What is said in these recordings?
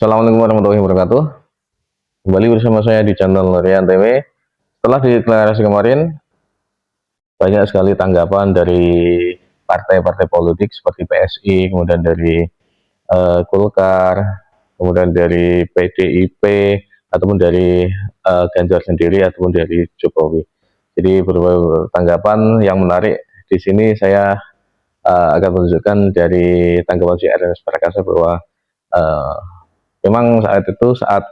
Assalamualaikum warahmatullahi wabarakatuh. Kembali bersama saya di channel Rian TV. Setelah deklarasi kemarin, banyak sekali tanggapan dari partai-partai politik seperti PSI, kemudian dari Golkar, kemudian dari PDIP, ataupun dari Ganjar sendiri, ataupun dari Jokowi. Jadi beberapa tanggapan yang menarik di sini saya akan menunjukkan dari tanggapan si Ernest Prakasa bahwa memang saat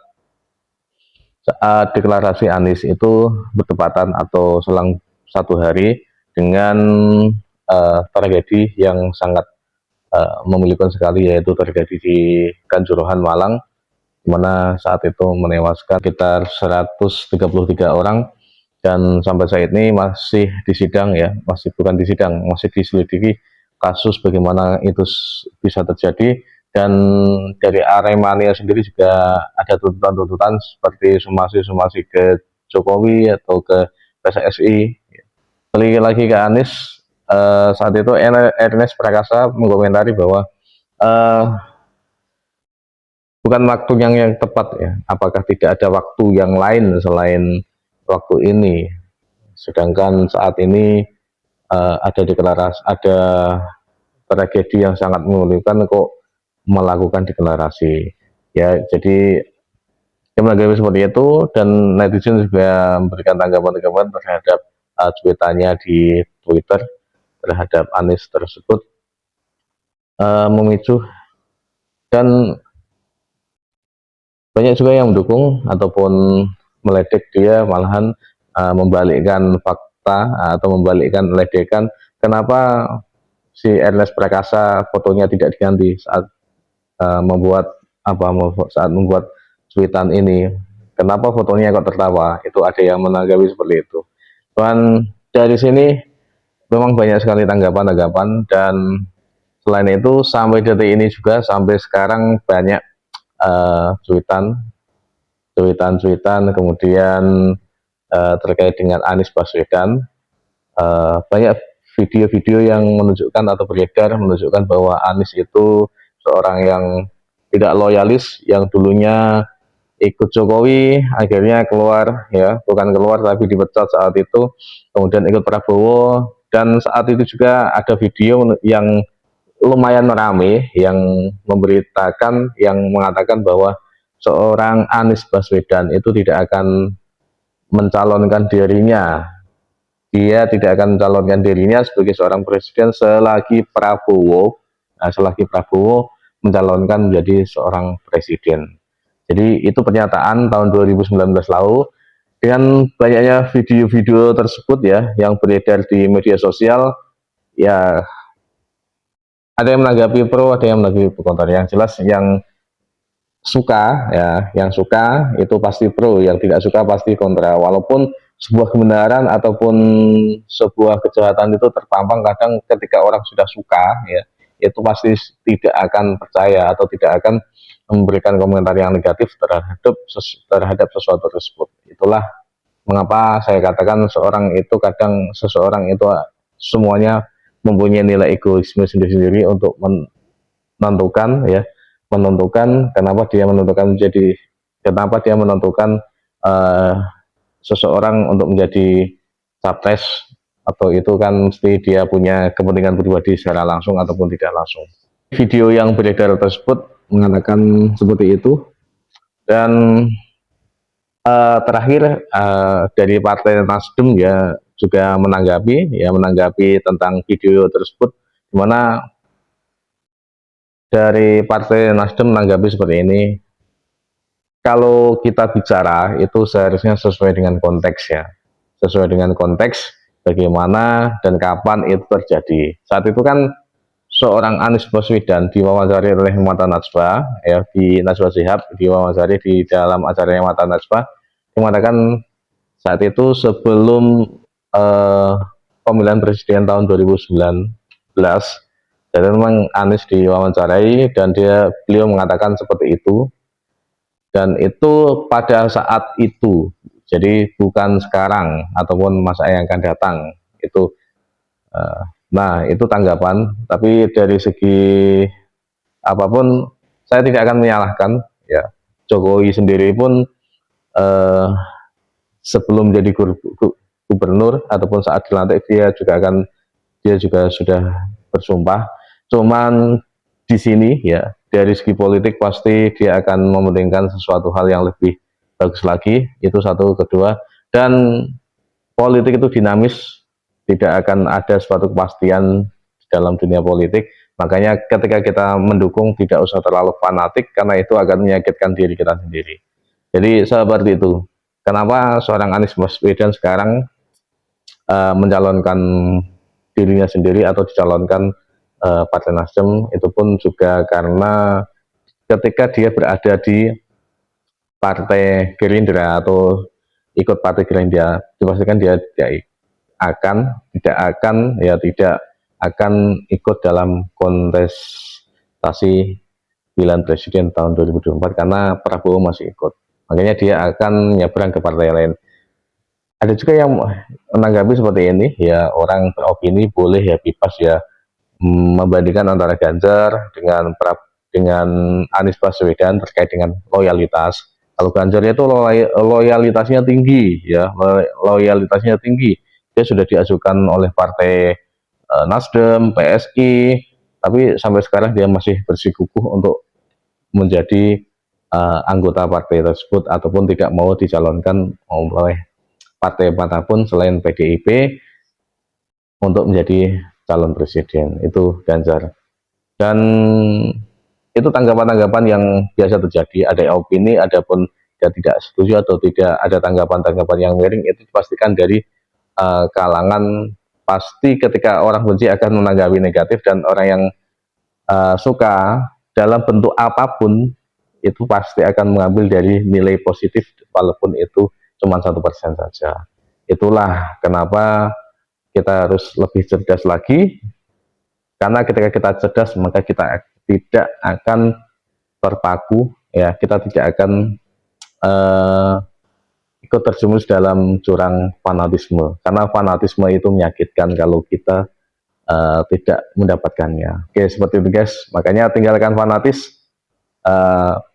deklarasi Anies itu bertepatan atau selang satu hari dengan tragedi yang sangat memilukan sekali, yaitu terjadi di Kanjuruhan, Malang, di mana saat itu menewaskan sekitar 133 orang, dan sampai saat ini masih disidang, ya, masih diselidiki kasus bagaimana itu bisa terjadi. Dan dari Aremania sendiri juga ada tuntutan-tuntutan seperti somasi ke Jokowi atau ke PSSI. Kembali lagi ke Anies, saat itu Ernest Prakasa mengomentari bahwa bukan waktu yang tepat, ya. Apakah tidak ada waktu yang lain selain waktu ini? Sedangkan saat ini ada deklarasi, ada tragedi yang sangat memilukan, kok melakukan deklarasi, ya. Jadi dia menanggapi seperti itu, dan netizen juga memberikan tanggapan-tanggapan terhadap cuitannya di Twitter terhadap Anies tersebut, memicu, dan banyak juga yang mendukung ataupun meledek dia, malahan membalikkan fakta atau membalikkan, meledekan kenapa si Ernest Prakasa fotonya tidak diganti saat saat membuat cuitan ini. Kenapa fotonya kok tertawa? Itu ada yang menanggapi seperti itu. Dan dari sini memang banyak sekali tanggapan-tanggapan, dan selain itu sampai detik ini juga, sampai sekarang banyak cuitan, kemudian terkait dengan Anies Baswedan. Banyak video-video yang menunjukkan atau beredar menunjukkan bahwa Anies itu seorang yang tidak loyalis, yang dulunya ikut Jokowi, akhirnya keluar, ya, bukan keluar tapi dipecat saat itu, kemudian ikut Prabowo. Dan saat itu juga ada video yang lumayan rame yang memberitakan, yang mengatakan bahwa seorang Anies Baswedan itu tidak akan mencalonkan dirinya, dia tidak akan mencalonkan dirinya sebagai seorang presiden selagi Prabowo mencalonkan menjadi seorang presiden. Jadi itu pernyataan tahun 2019 lalu. Dengan banyaknya video-video tersebut, ya, yang beredar di media sosial, ya, ada yang menanggapi pro, ada yang menanggapi kontra. Yang jelas yang suka, ya, yang suka itu pasti pro, yang tidak suka pasti kontra. Walaupun sebuah kebenaran ataupun sebuah kejahatan itu terpampang, kadang ketika orang sudah suka, ya, itu pasti tidak akan percaya atau tidak akan memberikan komentar yang negatif terhadap sesuatu tersebut. Itulah mengapa saya katakan seseorang itu semuanya mempunyai nilai egoisme sendiri-sendiri untuk menentukan, ya, kenapa dia menentukan seseorang untuk menjadi capres, atau itu kan mesti dia punya kepentingan pribadi secara langsung ataupun tidak langsung. Video yang beredar tersebut mengatakan seperti itu. Dan terakhir dari Partai Nasdem, ya, juga menanggapi tentang video tersebut, dimana dari Partai Nasdem menanggapi seperti ini. Kalau kita bicara itu seharusnya sesuai dengan konteks, ya, sesuai dengan konteks bagaimana dan kapan itu terjadi. Saat itu kan seorang Anies Baswedan diwawancara oleh Mata Najwa, ya, di Najwa Shihab, diwawancara di dalam acaranya Mata Najwa, mengatakan saat itu sebelum pemilihan presiden tahun 2019, jadi memang Anies diwawancarai dan beliau mengatakan seperti itu. Dan itu pada saat itu, jadi bukan sekarang ataupun masa yang akan datang. Itu nah, itu tanggapan. Tapi dari segi apapun, saya tidak akan menyalahkan ya. Jokowi sendiri pun eh, sebelum jadi gubernur ataupun saat dilantik dia juga sudah bersumpah. Cuman di sini ya dari segi politik pasti dia akan mementingkan sesuatu hal yang lebih bagus lagi, itu satu. Kedua, dan politik itu dinamis, tidak akan ada suatu kepastian dalam dunia politik. Makanya ketika kita mendukung tidak usah terlalu fanatik karena itu akan menyakitkan diri kita sendiri. Jadi seperti itu. Kenapa seorang Anies Baswedan sekarang mencalonkan dirinya sendiri atau dicalonkan Partai Nasdem, itu pun juga karena ketika dia berada di Partai Gerindra atau ikut Partai Gerindra, dipastikan dia tidak akan ikut dalam kontestasi pilihan presiden tahun 2024 karena Prabowo masih ikut. Makanya dia akan nyebrang ke partai lain. Ada juga yang menanggapi seperti ini, ya orang beropini boleh ya, bebas ya, membandingkan antara Ganjar dengan Anies Baswedan terkait dengan loyalitas. Kalau Ganjar itu loyalitasnya tinggi, ya, loyalitasnya tinggi. Dia sudah diajukan oleh partai Nasdem, PSI, tapi sampai sekarang dia masih bersikukuh untuk menjadi anggota partai tersebut ataupun tidak mau dicalonkan oleh partai manapun selain PDIP untuk menjadi calon presiden. Itu Ganjar. Dan itu tanggapan-tanggapan yang biasa terjadi. Ada opini, adapun dia tidak setuju atau tidak ada tanggapan-tanggapan yang miring, itu dipastikan dari kalangan. Pasti ketika orang benci akan menanggapi negatif, dan orang yang suka dalam bentuk apapun itu pasti akan mengambil dari nilai positif walaupun itu cuma 1% saja. Itulah kenapa kita harus lebih cerdas lagi, karena ketika kita cerdas maka kita tidak akan terpaku, ya, kita tidak akan ikut terjerumus dalam jurang fanatisme, karena fanatisme itu menyakitkan kalau kita tidak mendapatkannya. Oke, seperti itu guys, makanya tinggalkan fanatis,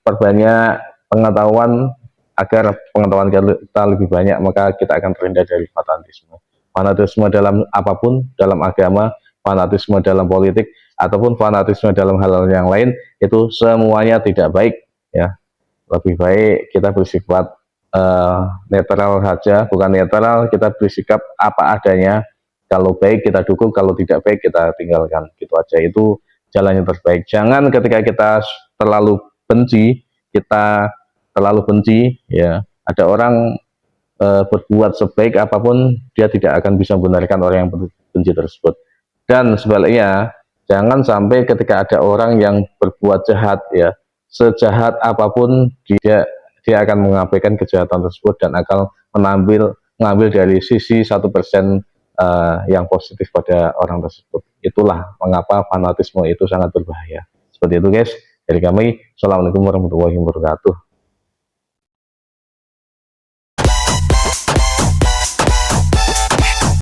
perbanyak pengetahuan agar pengetahuan kita lebih banyak, maka kita akan terhindar dari fanatisme. Fanatisme dalam apapun, dalam agama, fanatisme dalam politik, ataupun fanatisme dalam hal-hal yang lain, itu semuanya tidak baik, ya. Lebih baik kita bersifat netral saja, bukan netral, kita bersikap apa adanya. Kalau baik kita dukung, kalau tidak baik kita tinggalkan, gitu aja. Itu jalan yang terbaik. Jangan ketika kita terlalu benci, ya, ada orang berbuat sebaik apapun, dia tidak akan bisa membenarkan orang yang benci tersebut. Dan sebaliknya, jangan sampai ketika ada orang yang berbuat jahat, ya, sejahat apapun dia akan mengabaikan kejahatan tersebut dan akan mengambil dari sisi 1% yang positif pada orang tersebut. Itulah mengapa fanatisme itu sangat berbahaya. Seperti itu guys, dari kami. Assalamualaikum warahmatullahi wabarakatuh.